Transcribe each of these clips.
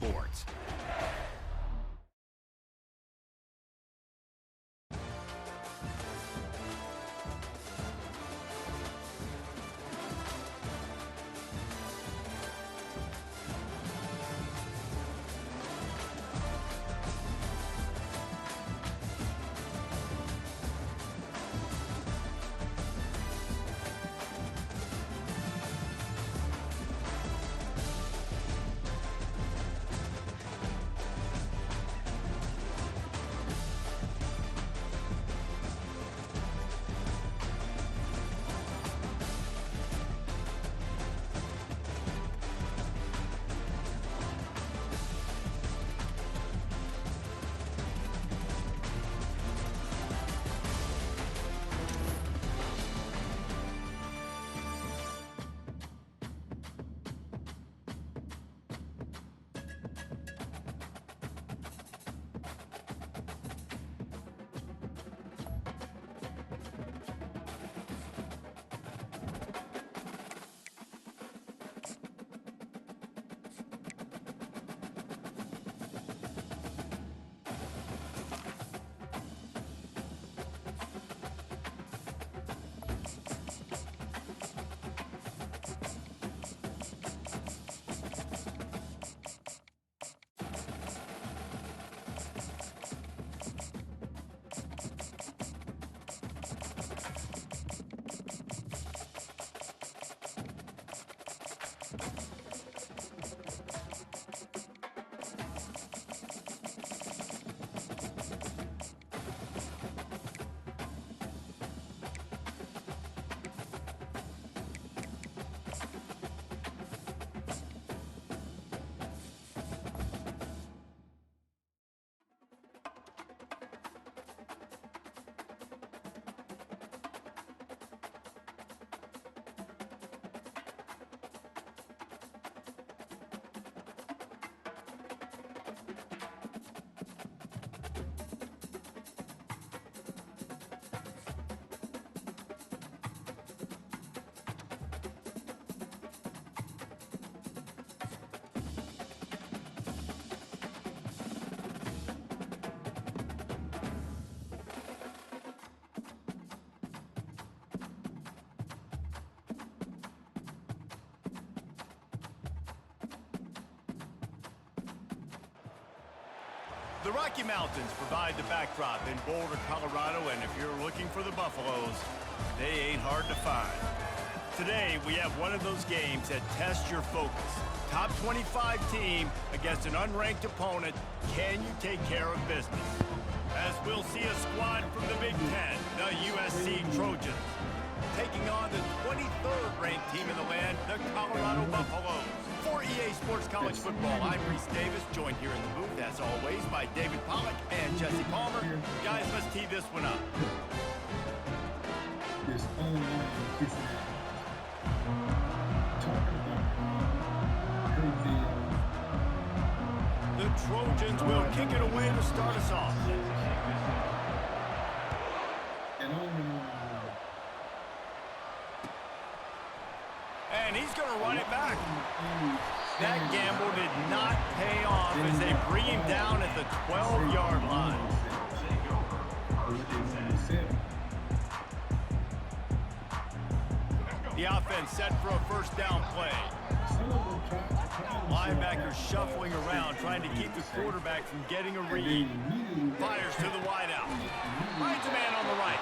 Sports. The Rocky Mountains provide the backdrop in Boulder, Colorado, and if you're looking for the Buffaloes, they ain't hard to find. Today, we have one of those games that tests your focus. Top 25 team against an unranked opponent. Can you take care of business? As we'll see a squad from the Big Ten, the USC Trojans, taking on the 23rd ranked team in the land, the Colorado Buffaloes. For EA Sports College Football, I'm Reese Davis, joined here in the booth, as always, by David Pollack and Jesse Palmer. Guys, let's tee this one up. This online kissing The Trojans will kick it away to start us off. And he's going to run it back. That gamble did not pay off as they bring him down at the 12-yard line. The offense set for a first down play. Linebacker shuffling around, trying to keep the quarterback from getting a read. Fires to the wideout. Finds a man on the right.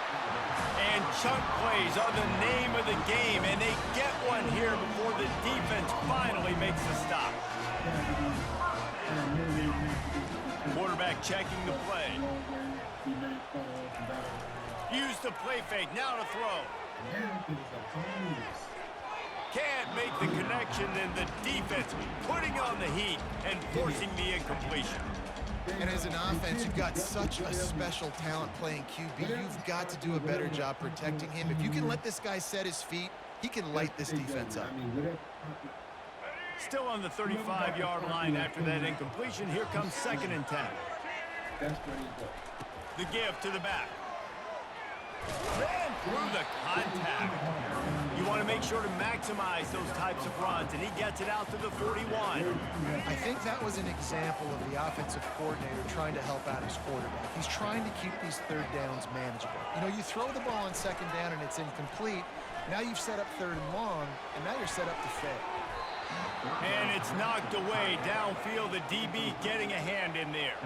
And chunk plays are the name of the game, and they get one here before the defense finally makes the stop. Quarterback checking the play. Use the play fake, now to throw. Can't make the connection, and the defense putting on the heat and forcing the incompletion. And as an offense, you've got such a special talent playing QB. You've got to do a better job protecting him. If you can let this guy set his feet, he can light this defense up. Still on the 35-yard line after that incompletion. Here comes 2nd and 10. The give to the back. Ran through the contact. You want to make sure to maximize those types of runs, and he gets it out to the 41. I think that was an example of the offensive coordinator trying to help out his quarterback. He's trying to keep these third downs manageable. You know, you throw the ball on second down and it's incomplete. Now you've set up third and long, and now you're set up to fail. And it's knocked away downfield. The DB getting a hand in there.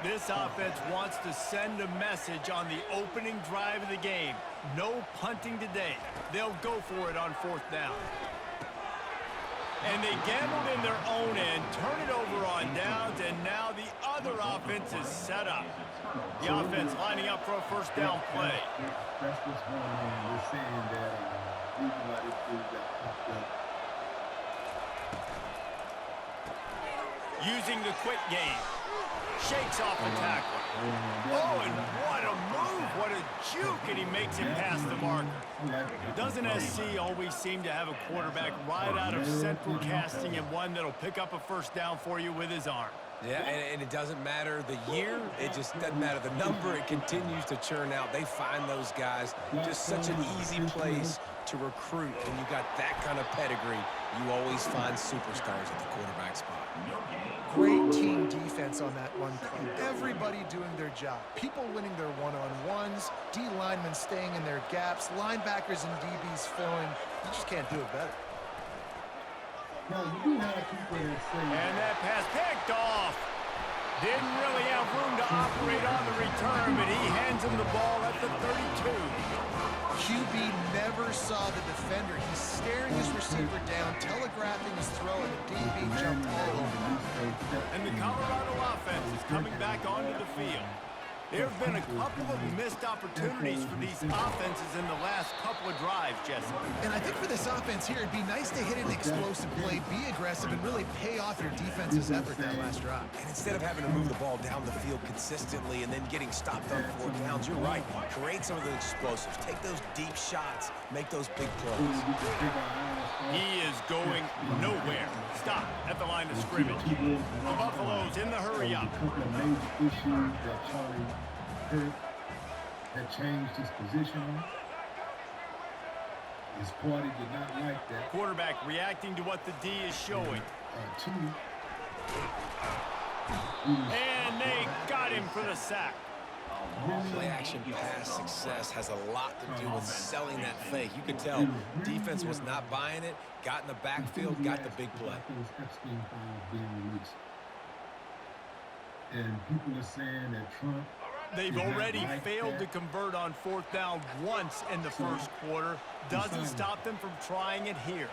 This offense wants to send a message on the opening drive of the game. No punting today. They'll go for it on fourth down. And they gambled in their own end, turn it over on downs, and now the other offense is set up. The offense lining up for a first down play. That's what's going on. We're saying that even while this dude got popped up. Using the quick game. Shakes off the tackle. Oh, and what a move. What a juke, and he makes it past the marker. Doesn't SC always seem to have a quarterback right out of central casting and one that'll pick up a first down for you with his arm? Yeah, and it doesn't matter the year. It just doesn't matter the number. It continues to churn out. They find those guys. Just such an easy place to recruit. When you got that kind of pedigree, you always find superstars at the quarterback spot. Great team defense on that run play. Everybody doing their job. People winning their one-on-ones, D linemen staying in their gaps, linebackers and DBs filling. You just can't do it better. Now, you do have people that say... And that pass picked off. Didn't really have room to operate on the return, but he hands him the ball at the 32. QB never saw the defender. He's staring his receiver down, telegraphing his throw, and the DB jumped all over him. And the Colorado offense is coming back onto the field. There have been a couple of missed opportunities for these offenses in the last couple of drives, Jesse. And I think for this offense here, it'd be nice to hit an explosive play, be aggressive, and really pay off your defense's effort that last drive. And instead of having to move the ball down the field consistently and then getting stopped on fourth downs, you're right. Create some of those explosives. Take those deep shots. Make those big plays. He is going nowhere. Stop at the line of scrimmage. The Buffaloes in the hurry up. A couple of major issues that Charlie Kirk had changed his position on. His party did not like that. Quarterback reacting to what the D is showing. Two. And they got him for the sack. Play-action pass success has a lot to do with selling that fake. You can tell defense was not buying it, got in the backfield, got the big play. And people are saying that Trump... They've already failed to convert on fourth down once in the first quarter. Doesn't stop them from trying it here.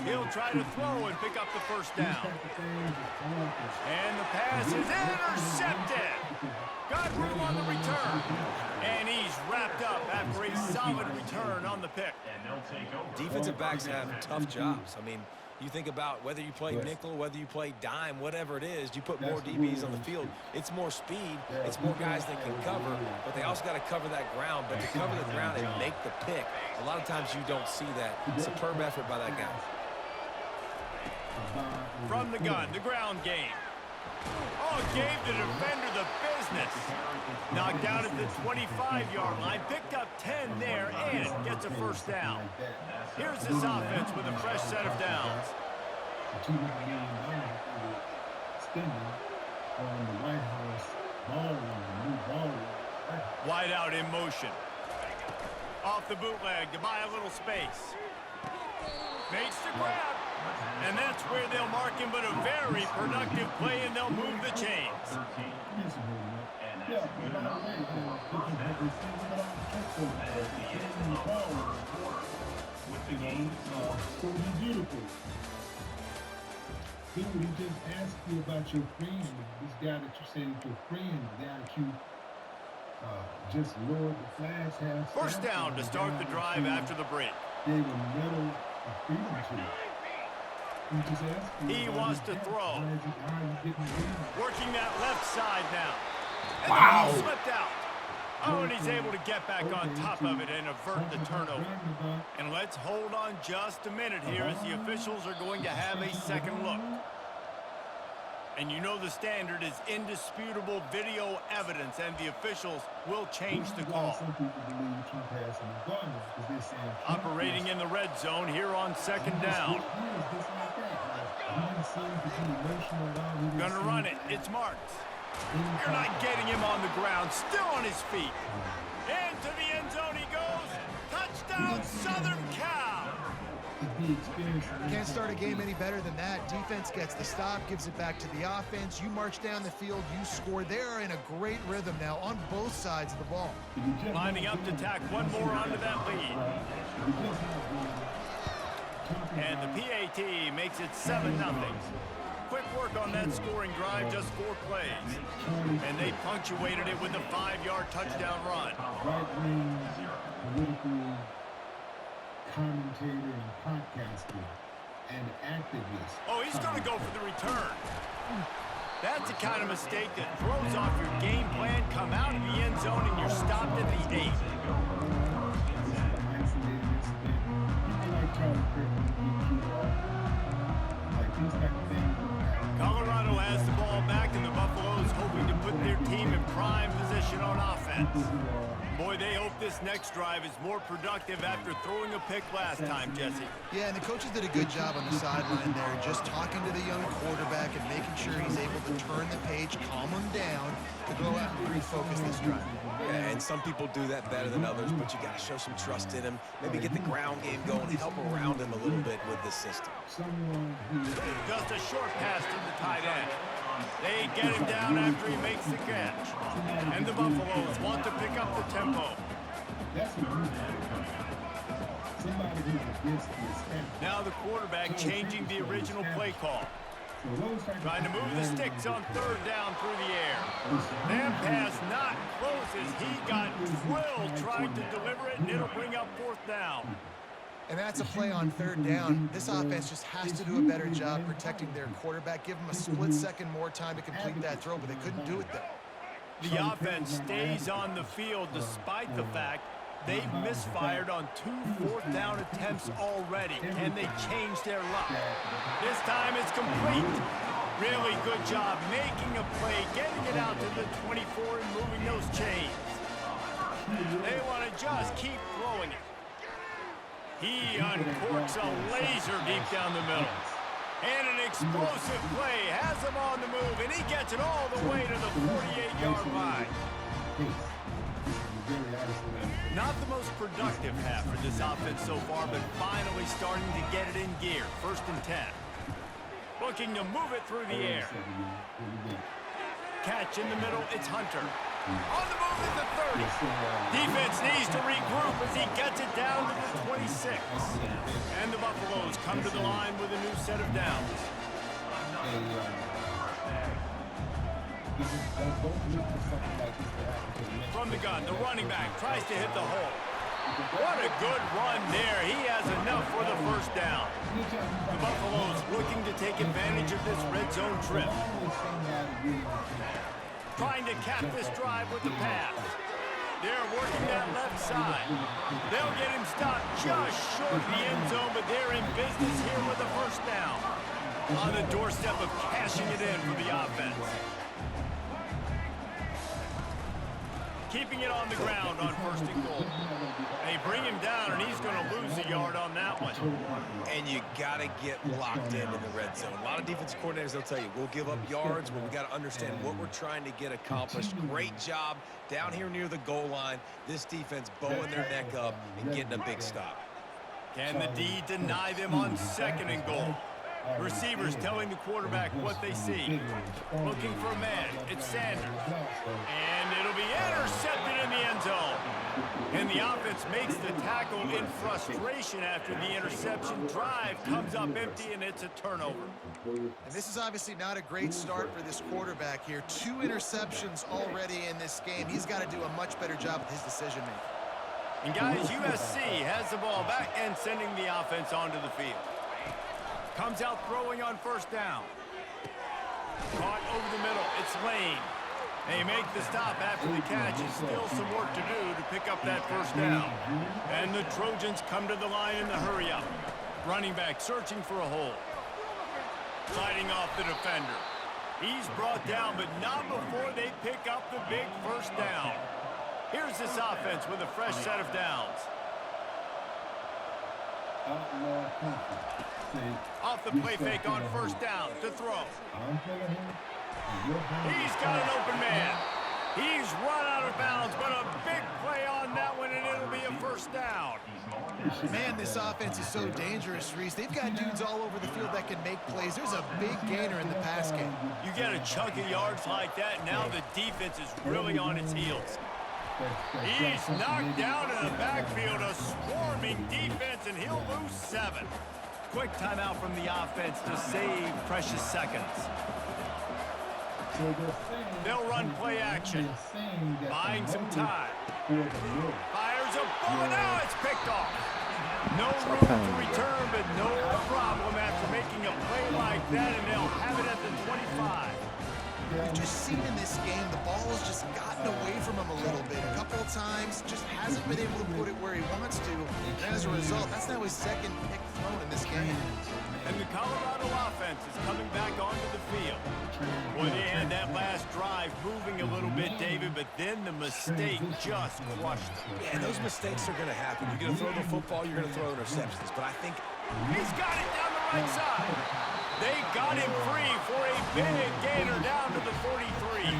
He'll try to throw and pick up the first down. And the pass is intercepted. Got room on the return. And he's wrapped up after a solid return on the pick. Defensive backs have tough jobs. I mean, you think about whether you play nickel, whether you play dime, whatever it is, you put more DBs on the field. It's more speed. It's more guys that can cover, but they also got to cover that ground. But to cover the ground and make the pick, a lot of times you don't see that. Superb effort by that guy. From the gun, the ground game. Oh, gave the defender the business. Knocked out at the 25-yard line. Picked up 10 there and gets a first down. Here's this offense with a fresh set of downs. $200 million spending on the White House ballroom, the new ballroom. Wide out in motion. Off the bootleg to buy a little space. Makes the grab. And that's where they'll mark him, but a very productive play, and they'll move the chains. Beautiful. He just asked you about your friend, this guy that you say is your friend, the guy that you just lowered the flags half. First down to start the drive after the break. Gave a medal of freedom to. He wants to throw. Working that left side now. And wow. The ball slipped out. Oh, and he's able to get back on top of it and avert the turnover. And let's hold on just a minute here as the officials are going to have a second look. And you know the standard is indisputable video evidence, and the officials will change the call. Some people believe you can't pass him regardless because they're saying Operating in the red zone here on second down. Gonna run it. It's marked. You're not getting him on the ground. Still on his feet. Into the end zone he goes. Touchdown, Southern Cal. Can't start a game any better than that. Defense gets the stop, gives it back to the offense. You march down the field, you score. They're in a great rhythm now on both sides of the ball. Lining up to tack one more onto that lead. And the PAT makes it 7-0. Quick work on that scoring drive, just 4 plays. And they punctuated it with a 5-yard touchdown run. Right-wing political commentator and podcaster and activist. Oh, he's going to go for the return. That's the kind of mistake that throws off your game plan. Come out of the end zone and you're stopped at the 8. Colorado has the ball back, and the Buffaloes hoping to put their team in prime position on offense. Boy, they hope this next drive is more productive after throwing a pick last time, Jesse. Yeah, and the coaches did a good job on the sideline there, just talking to the young quarterback and making sure he's able to turn the page, calm him down, to go out and refocus this drive. Yeah, and some people do that better than others, but you got to show some trust in him. Maybe get the ground game going, help around him a little bit with the system. Just a short pass to the tight end. They get him down after he makes the catch. And the Buffaloes want to pick up the tempo. Now the quarterback changing the original play call. Trying to move the sticks on third down through the air. That pass not close as he got drilled trying to deliver it, and it'll bring up 4th down. And that's a play on third down. This offense just has to do a better job protecting their quarterback. Give them a split second more time to complete that throw, but they couldn't do it there. The offense stays on the field despite the fact they've misfired on 2 4th down attempts already, and they changed their luck. This time it's complete. Really good job making a play, getting it out to the 24 and moving those chains. They want to just keep throwing it. He uncorks a laser deep down the middle. And an explosive play has him on the move, and he gets it all the way to the 48-yard line. Not the most productive half for this offense so far, but finally starting to get it in gear. 1st and 10. Looking to move it through the air. Catch in the middle, it's Hunter. On the move at the 30. Defense needs to regroup as he gets it down to the 26. And the Buffaloes come to the line with a new set of downs. From the gun, the running back tries to hit the hole. What a good run there. He has enough for the 1st down. The Buffaloes looking to take advantage of this red zone trip. Trying to cap this drive with the pass. They're working that left side. They'll get him stopped just short of the end zone, but they're in business here with a 1st down. On the doorstep of cashing it in for the offense. Keeping it on the ground on 1st and goal. They bring him down, and he's going to lose a yard on that one. And you got to get locked in the red zone. A lot of defensive coordinators, they'll tell you, we'll give up yards, but we got to understand what we're trying to get accomplished. Great job down here near the goal line. This defense bowing their neck up and getting a big stop. Can the D deny them on 2nd and goal? Receivers telling the quarterback what they see. Looking for a man. It's Sanders. And it'll be intercepted in the end zone. And the offense makes the tackle in frustration after the interception. Drive comes up empty, and it's a turnover. And this is obviously not a great start for this quarterback here. 2 interceptions already in this game. He's got to do a much better job with his decision-making. And guys, USC has the ball back and sending the offense onto the field. Comes out throwing on 1st down. Caught over the middle. It's Lane. They make the stop after the catch. And still some work to do to pick up that 1st down. And the Trojans come to the line in the hurry-up. Running back searching for a hole. Fighting off the defender. He's brought down, but not before they pick up the big first down. Here's this offense with a fresh set of downs. Off the play fake on first down to throw. He's got an open man. He's run out of bounds, but a big play on that one, and it'll be a first down. Man, this offense is so dangerous, Reese. They've got dudes all over the field that can make plays. There's a big gainer in the pass game. You get a chunk of yards like that, and now the defense is really on its heels. He's knocked down in the backfield, a swarming defense, and he'll lose 7. Quick timeout from the offense to save precious seconds. They'll run play action, buying some time. Fires a bullet, now it's picked off. No room to return, but no problem after making a play like that, and they'll have it at the 25. We've just seen in this game, the ball has just gotten away from him a little bit. A couple of times, just hasn't been able to put it where he wants to. And as a result, that's now his second pick thrown in this game. And the Colorado offense is coming back onto the field. Boy, they had that last drive moving a little bit, David, but then the mistake just crushed them. Yeah, and those mistakes are going to happen. You're going to throw the football, you're going to throw interceptions. But I think he's got it down the right side. They got him free for a big gainer down to the 43.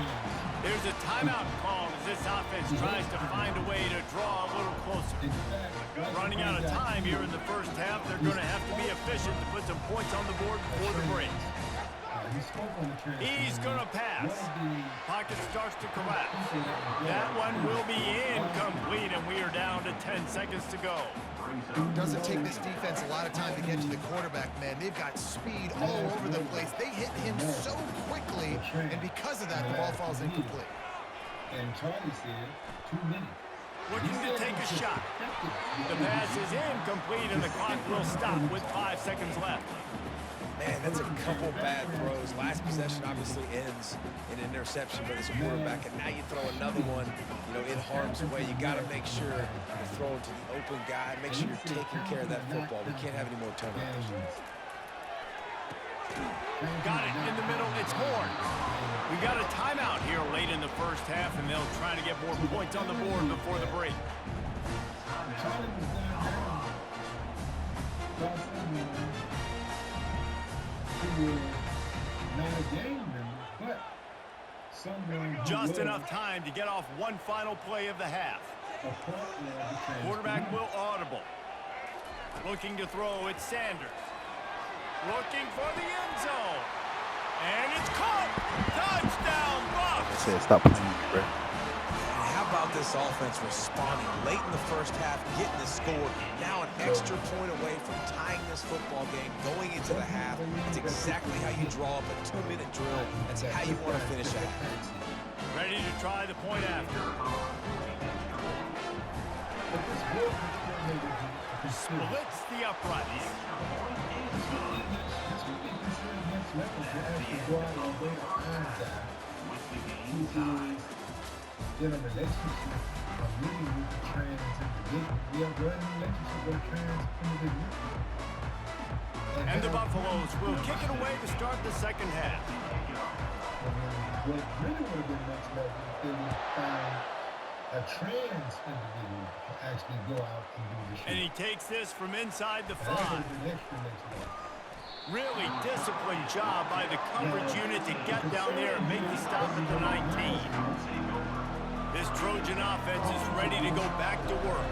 There's a timeout call as this offense tries to find a way to draw a little closer. Running out of time here in the first half, they're going to have to be efficient to put some points on the board before the break. He's going to pass. Pocket starts to collapse. That one will be incomplete, and we are down to 10 seconds to go. Doesn't take this defense a lot of time to get to the quarterback, man. They've got speed all over the place. They hit him so quickly, and because of that, the ball falls incomplete. And Charlie said 2 minutes. Looking to take a shot. The pass is incomplete, and the clock will stop with 5 seconds left. Man, that's a couple bad throws. Last possession obviously ends in an interception by this quarterback, and now you throw another one, you know, in harm's way. You got to make sure you're throwing to the open guy. Make sure you're taking care of that football. We can't have any more turnovers. Got it in the middle. It's Horn. We got a timeout here late in the first half, and they'll try to get more points on the board before the break. Just enough time to get off one final play of the half. Quarterback will audible. Looking to throw, it's Sanders. Looking for the end zone. And it's caught. Touchdown, Bucs. Said stop playing, bro. How about this offense responding late in the first half, getting the score, now an extra point away from tying this football game, going into the half. It's exactly how you draw up a 2-minute drill. That's how you want to finish a half. Ready to try the point after. Splits the uprights. Get a relationship of living with the trans individual. We have a relationship with trans individuals. And the Buffaloes will kick it away to start the second half. What really would have been much better if they would find a trans individual to actually go out and do the shit. And he takes this from inside the 5. Really disciplined job by the coverage unit to get down there and make the stop at the 19. This Trojan offense is ready to go back to work.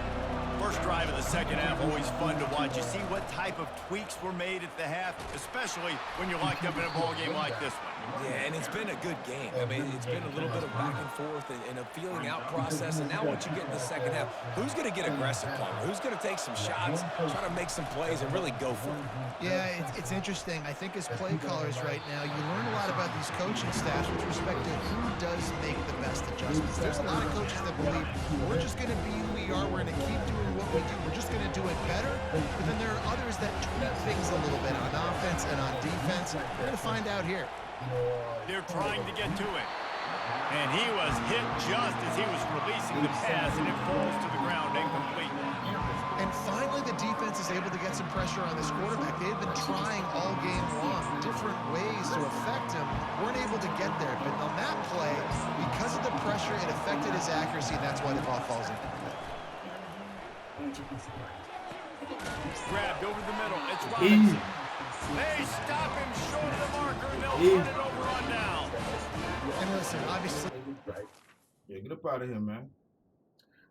First drive of the second half, always fun to watch. You see what type of tweaks were made at the half, especially when you're locked up in a ball game like this one. Yeah, and it's been a good game. I mean, it's been a little bit of back and forth and a feeling out process. And now once you get in the second half, who's going to get aggressive, Palmer? Who's going to take some shots, try to make some plays, and really go for it? Yeah, it's interesting. I think as play callers right now, you learn a lot about these coaching staffs with respect to who does make the best adjustments. There's a lot of coaches that believe we're just going to be who we are. We're going to keep doing what we do. We're just going to do it better. But then there are others that tweak things a little bit on offense and on defense. We're going to find out here. They're trying to get to it. And he was hit just as he was releasing the pass, and it falls to the ground incomplete. And finally, the defense is able to get some pressure on this quarterback. They had they've been trying all game long, different ways to affect him, weren't able to get there. But on that play, because of the pressure, it affected his accuracy, and that's why the ball falls in. Grabbed over the middle. It's Robinson. They stop him short of the marker, and they'll turn it over on down. And listen, obviously, Yeah, get up out of here, man.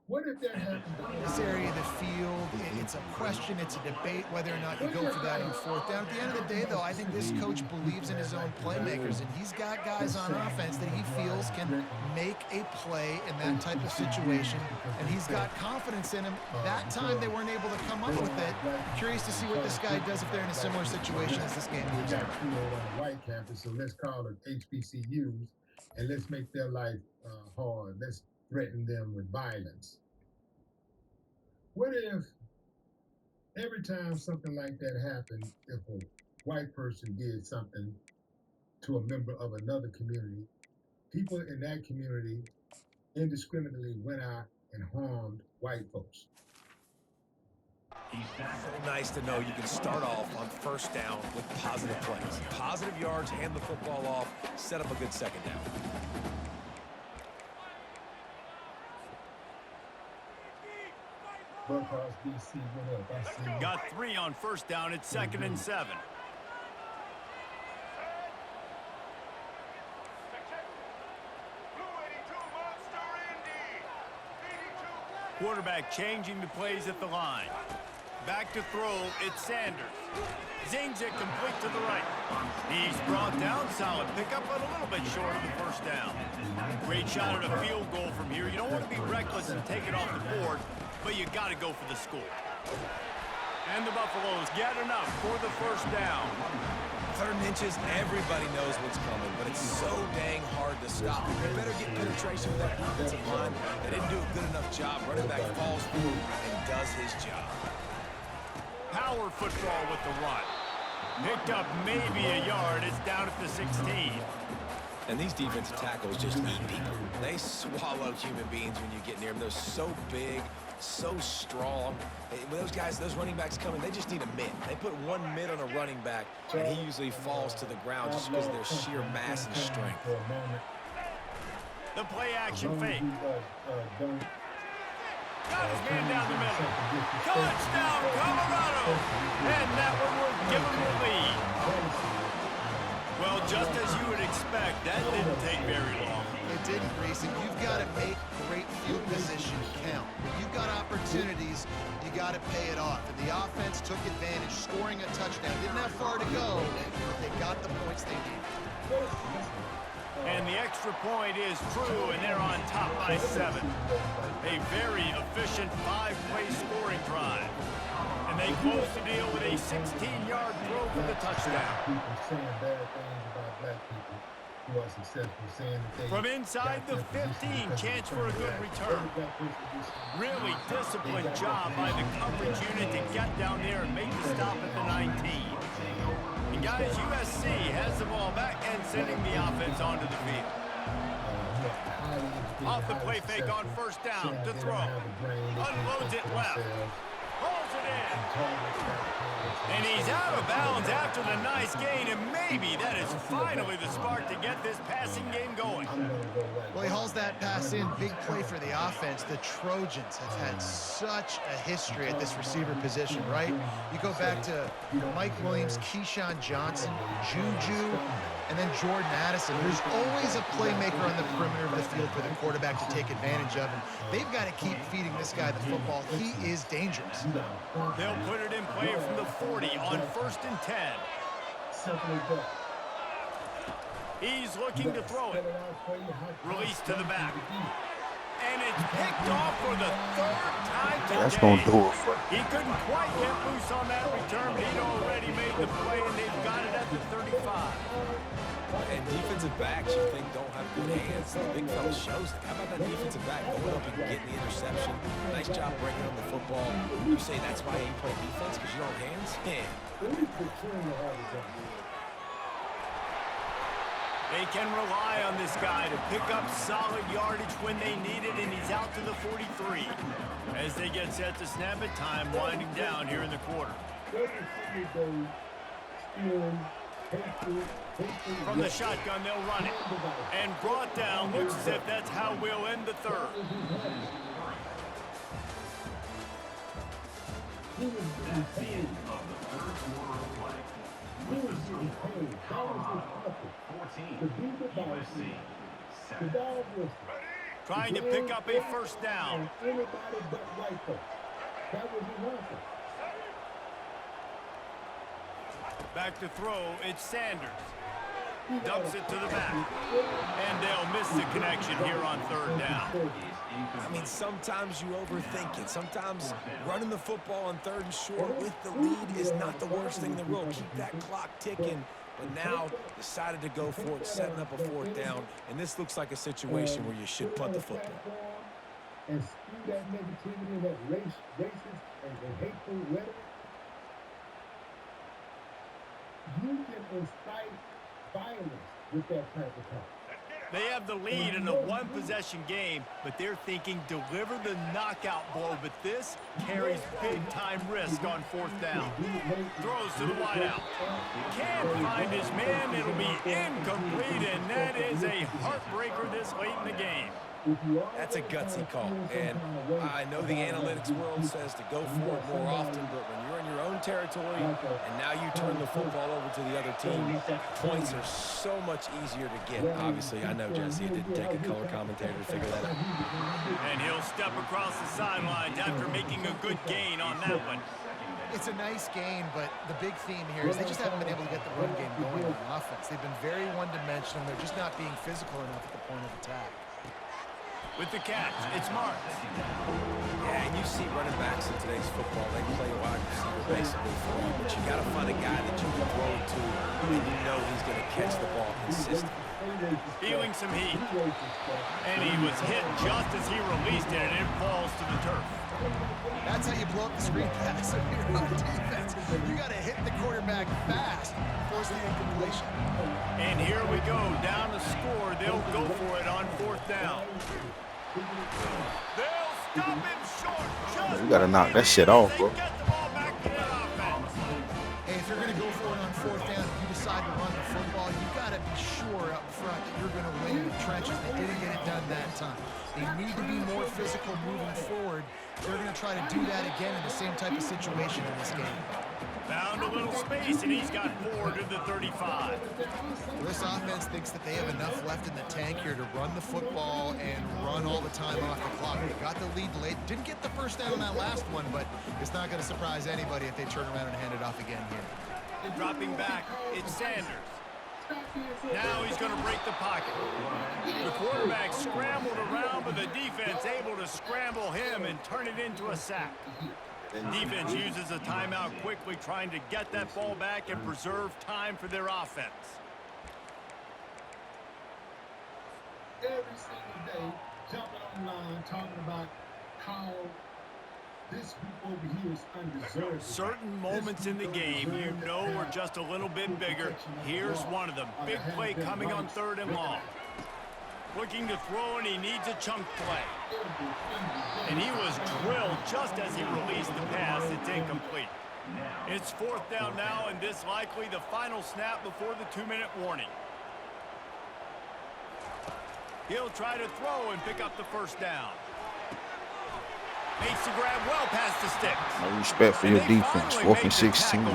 What if that happened? this area of the field, it's a question, it's a debate whether or not you go for that on fourth down. At the end of the day, though, I think this coach believes in his own playmakers, and he's got guys on offense that he feels can make a play in that type of situation, and he's got confidence in him. That time they weren't able to come up with it. Curious to see what this guy does if they're in a similar situation as this game moves on. On the white campus, so let's call it HBCUs, and let's make their life hard. Let's threaten them with violence. What if every time something like that happened, if a white person did something to a member of another community, people in that community indiscriminately went out and harmed white folks? So nice to know you can start off on first down with positive plays. Positive yards, hand the football off, set up a good second down. Buckhouse, DC, what up? I see you. Got 3 on first down. It's 2nd and 7. Quarterback changing the plays at the line. Back to throw, it's Sanders. Zings it complete to the right. He's brought down, solid pickup, but a little bit short of the first down. Great shot at a field goal from here. You don't want to be reckless and take it off the board, but you got to go for the score. And the Buffaloes get enough for the first down. 3rd and inches, everybody knows what's coming, but it's so dang hard to stop. You better get penetration with that defensive line. They didn't do a good enough job. Running back falls through and does his job. Power football with the run. Picked up maybe a yard. It's down at the 16. And these defensive tackles just eat people. They swallow human beings when you get near them. They're so big, so strong. When those guys, those running backs come in, they just need a mid. They put one mid on a running back, and he usually falls to the ground just because of their sheer mass and strength. The play action fake. Got his man down the middle. Touchdown, Colorado! And that one will give him the lead. Well, just as you would expect, that didn't take very long. It didn't, Reese, and you've got to make great field position count. When you've got opportunities, you got to pay it off. And the offense took advantage, scoring a touchdown. Didn't have far to go, but they got the points they needed. And the extra point is true, and they're on top by 7. A very efficient 5-play scoring drive. And they close the deal with a 16-yard throw for the touchdown. People saying bad things about black people who are successful, saying that they From inside the 15, chance for a good return. Really disciplined job by the coverage unit to get down there and make the stop at the 19. And guys, USC has the ball back and sending the offense onto the field. Off the play fake on first down to throw. Unloads it left. Pulls it in. And he's out of bounds after the nice gain, and maybe that is finally the spark to get this passing game going. Well, he hauls that pass in. Big play for the offense. The Trojans have had such a history at this receiver position, right? You go back to Mike Williams, Keyshawn Johnson, Juju, and then Jordan Addison. There's always a playmaker on the perimeter of the field for the quarterback to take advantage of, and they've got to keep feeding this guy the football. He is dangerous. They'll put it in play from the 40 on 1st and 10. He's looking to throw it. Release to the back. And it's picked off for the 3rd time today. That's going to do it for He couldn't quite get loose on that return, but he'd already made the play, and they've got it at the 35. And defensive backs you think don't have good hands. The big fella shows it. How about that defensive back going up and getting the interception? Nice job breaking up the football. You say that's why you play defense, because you don't have hands? Man. They can rely on this guy to pick up solid yardage when they need it, and he's out to the 43. As they get set to snap it, time winding down here in the quarter. From the shotgun, they'll run it. And brought down. Looks as if that's how we'll end the third. Trying to pick up a first down. Back to throw, it's Sanders. Dumps it to the back. And they'll miss the connection here on third down. I mean, sometimes you overthink it. Sometimes running the football on third and short with the lead is not the worst thing in the world. Keep that clock ticking. But now decided to go for it, setting up a fourth down. And this looks like a situation where you should punt the football. And spew that negativity, that racist and hateful rhetoric. You can incite violence with that type of talk. They have the lead in a one-possession game, but they're thinking deliver the knockout blow. But this carries big-time risk on fourth down. Throws to the wideout. Can't find his man. It'll be incomplete, and that is a heartbreaker this late in the game. That's a gutsy call, and I know the analytics world says to go for it more often, but when you're in your own territory and now you turn the football over to the other team, points are so much easier to get. Obviously, I know, Jesse, it didn't take a color commentator to figure that out. And he'll step across the sidelines after making a good gain on that one. It's a nice gain, but the big theme here is they just haven't been able to get the run game going on offense. They've been very one-dimensional. They're just not being physical enough at the point of attack. With the catch, it's Marks. Yeah, and you see running backs in today's football, they play wide receiver basically for you, but you got to find a guy that you can throw it to and you know he's going to catch the ball consistently. Feeling some heat. And he was hit just as he released it, and it falls to the turf. That's how you blow up the screen pass. If you're on defense, you got to hit the quarterback fast, force the incompletion. And here we go, down to score. They'll go for it on fourth down. They'll stop him short. You gotta knock that shit off, bro. Get the ball back to their offense. Hey, if you're going to go for it on fourth down, if you decide to run the football, you got to be sure up front that you're going to win in the trenches. They didn't get it done that time. They need to be more physical moving forward. They're going to try to do that again in the same type of situation in this game. Found a little space, and he's got 4 to the 35. This offense thinks that they have enough left in the tank here to run the football and run all the time off the clock. They got the lead late. Didn't get the first down on that last one, but it's not going to surprise anybody if they turn around and hand it off again here. Dropping back, it's Sanders. Now he's going to break the pocket. The quarterback scrambled around, but the defense able to scramble him and turn it into a sack. Defense uses a timeout quickly, trying to get that ball back and preserve time for their offense. Every single day, jumping online, talking about how this group over here is undeserved. Certain moments in the game you know are just a little bit bigger. Here's one of them. Big play coming on third and long. Looking to throw, and he needs a chunk play. And he was drilled just as he released the pass. It's incomplete. It's fourth down now, and this likely the final snap before the 2-minute warning. He'll try to throw and pick up the first down. Makes the grab well past the sticks. No respect for your defense. 4th and 16.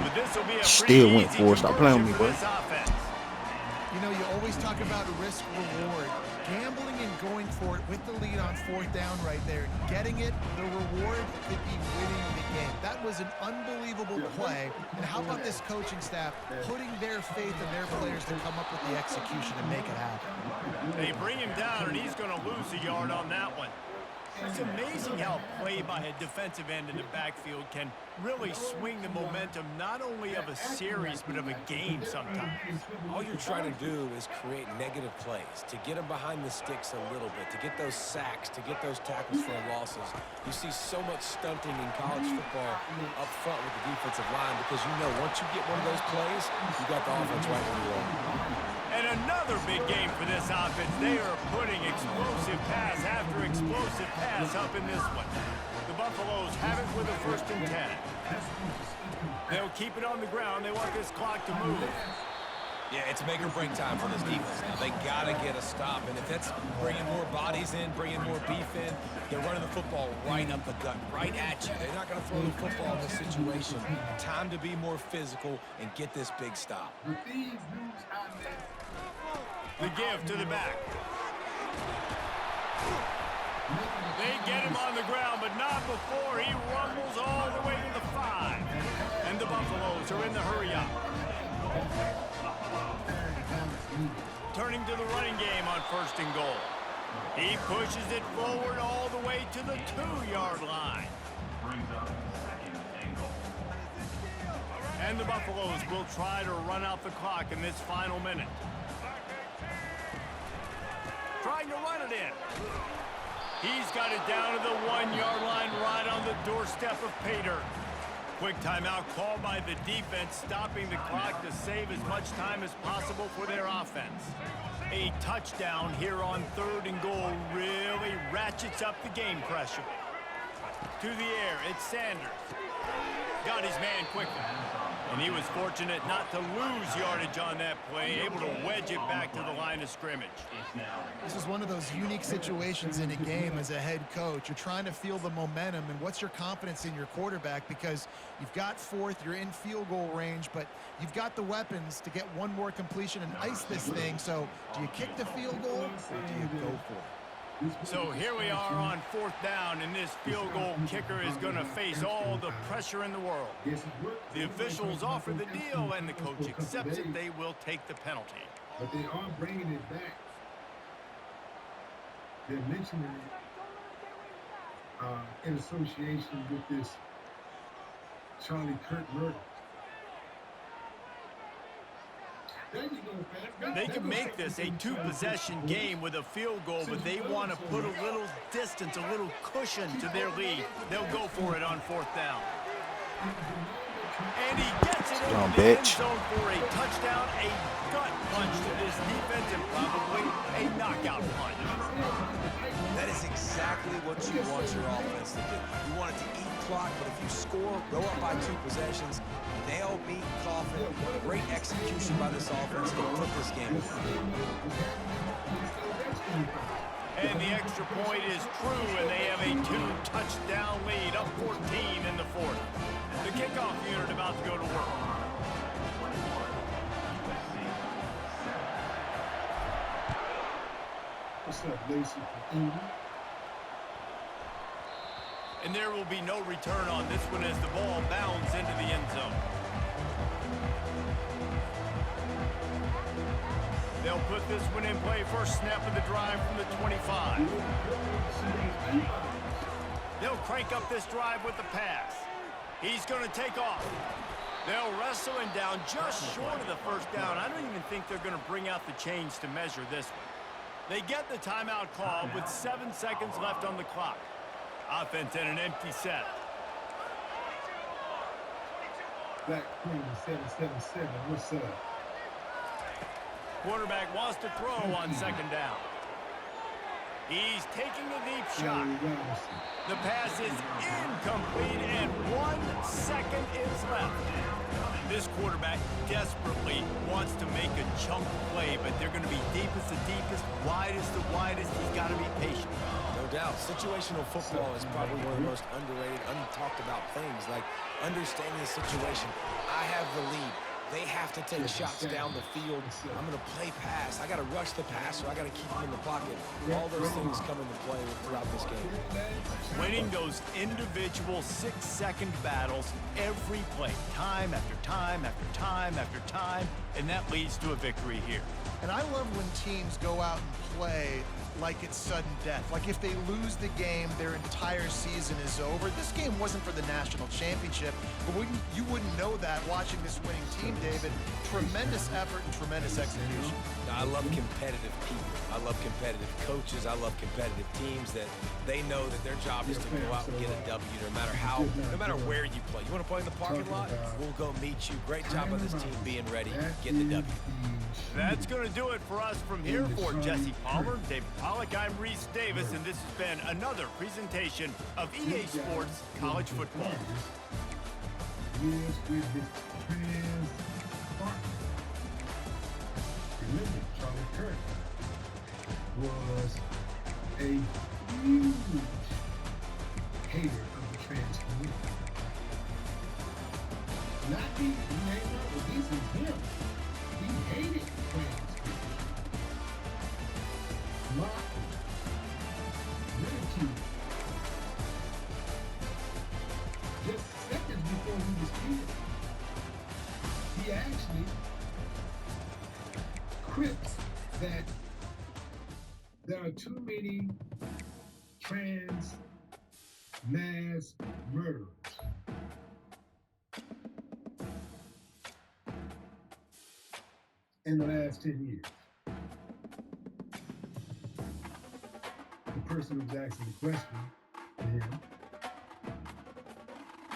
Still went for it. Stop playing with me, bro. You know, you always talk about risk-reward. Gambling and going for it with the lead on fourth down right there. Getting it, the reward could be winning the game. That was an unbelievable play. And how about this coaching staff putting their faith in their players to come up with the execution and make it happen? They bring him down, and he's going to lose a yard on that one. It's amazing how play by a defensive end in the backfield can really swing the momentum not only of a series but of a game sometimes. All you're trying to do is create negative plays, to get them behind the sticks a little bit, to get those sacks, to get those tackles for losses. You see so much stunting in college football up front with the defensive line because you know once you get one of those plays, you got the offense right where you are. And another big game for this offense. They are putting explosive pass after explosive pass up in this one. The Buffaloes have it with a 1st and 10. They'll keep it on the ground. They want this clock to move. Yeah, it's make or break time for this defense now. They got to get a stop. And if that's bringing more bodies in, bringing more beef in, they're running the football right up the gut, right at you. They're not going to throw the football in this situation. Time to be more physical and get this big stop. The give to the back. They get him on the ground, but not before he rumbles all the way to the 5. And the Buffaloes are in the hurry-up. Turning to the running game on 1st and goal. He pushes it forward all the way to the 2-yard line. And the Buffaloes will try to run out the clock in this final minute. Trying to run it in. He's got it down to the 1-yard line right on the doorstep of pay dirt. Quick timeout called by the defense, stopping the clock to save as much time as possible for their offense. A touchdown here on 3rd and goal really ratchets up the game pressure. To the air, it's Sanders. Got his man quickly. And he was fortunate not to lose yardage on that play, able to wedge it back to the line of scrimmage. This is one of those unique situations in a game as a head coach. You're trying to feel the momentum, and what's your confidence in your quarterback? Because you've got 4th, you're in field goal range, but you've got the weapons to get one more completion and ice this thing. So do you kick the field goal or do you go for it? So here we are on 4th down, and this field goal kicker is going to face all the pressure in the world. The officials offer the deal, and the coach accepts it. They will take the penalty. But they are bringing it back. They're mentioning it in association with this Charlie Kirk murder. They can make this a 2-possession game with a field goal, but they want to put a little distance, a little cushion to their lead. They'll go for it on 4th down. And he gets it in the end zone for a touchdown, a gut punch to this defense, and probably a knockout punch. That is exactly what you want your offense to do. You want it to eat clock, but if you score, go up by 2 possessions, nail, beat, coffin, great execution by this offense to put this game away. And the extra point is true, and they have a 2-touchdown lead, up 14 in the 4th. The kickoff unit about to go to work. What's up, Lacey? And there will be no return on this one as the ball bounds into the end zone. They'll put this one in play. First snap of the drive from the 25. They'll crank up this drive with the pass. He's going to take off. They'll wrestle him down just short of the 1st down. I don't even think they're going to bring out the chains to measure this one. They get the timeout call with 7 seconds left on the clock. Offense in an empty set. Black Queen 777. What's up? Quarterback wants to throw on 2nd down. He's taking a deep shot. The pass is incomplete, and 1 second is left. This quarterback desperately wants to make a chunk play, but they're going to be deepest to deepest, widest to widest. He's got to be patient. No doubt. Situational football is probably one of the most underrated, untalked about things. Like understanding the situation. I have the lead. They have to take shots down the field. I'm going to play pass. I got to rush the passer. I got to keep him in the pocket. All those things come into play throughout this game. Winning those individual 6-second battles every play, time after time after time after time, and that leads to a victory here. And I love when teams go out and play like it's sudden death. Like if they lose the game, their entire season is over. This game wasn't for the national championship, but you wouldn't know that watching this winning team, David. Tremendous effort and tremendous execution. I love competitive people. I love competitive coaches. I love competitive teams that they know that their job is to go out and get a W no matter where you play. You want to play in the parking lot? We'll go meet you. Great job by this team being ready. Get the W. That's going to do it for us from here. For Jesse Palmer, David Pollack, I'm Reese Davis, and this has been another presentation of EA Sports College Football. years with his trans partner. Remember, Charlie Kirk was a huge hater of the trans community. Not he may not, but this is him. He hated trans people. Mocked, ridiculed. Just seconds before he was killed, he actually quipped that there are too many trans mass murders. In the last 10 years. The person who was asking the question to him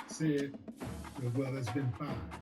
said, well, it's been 5.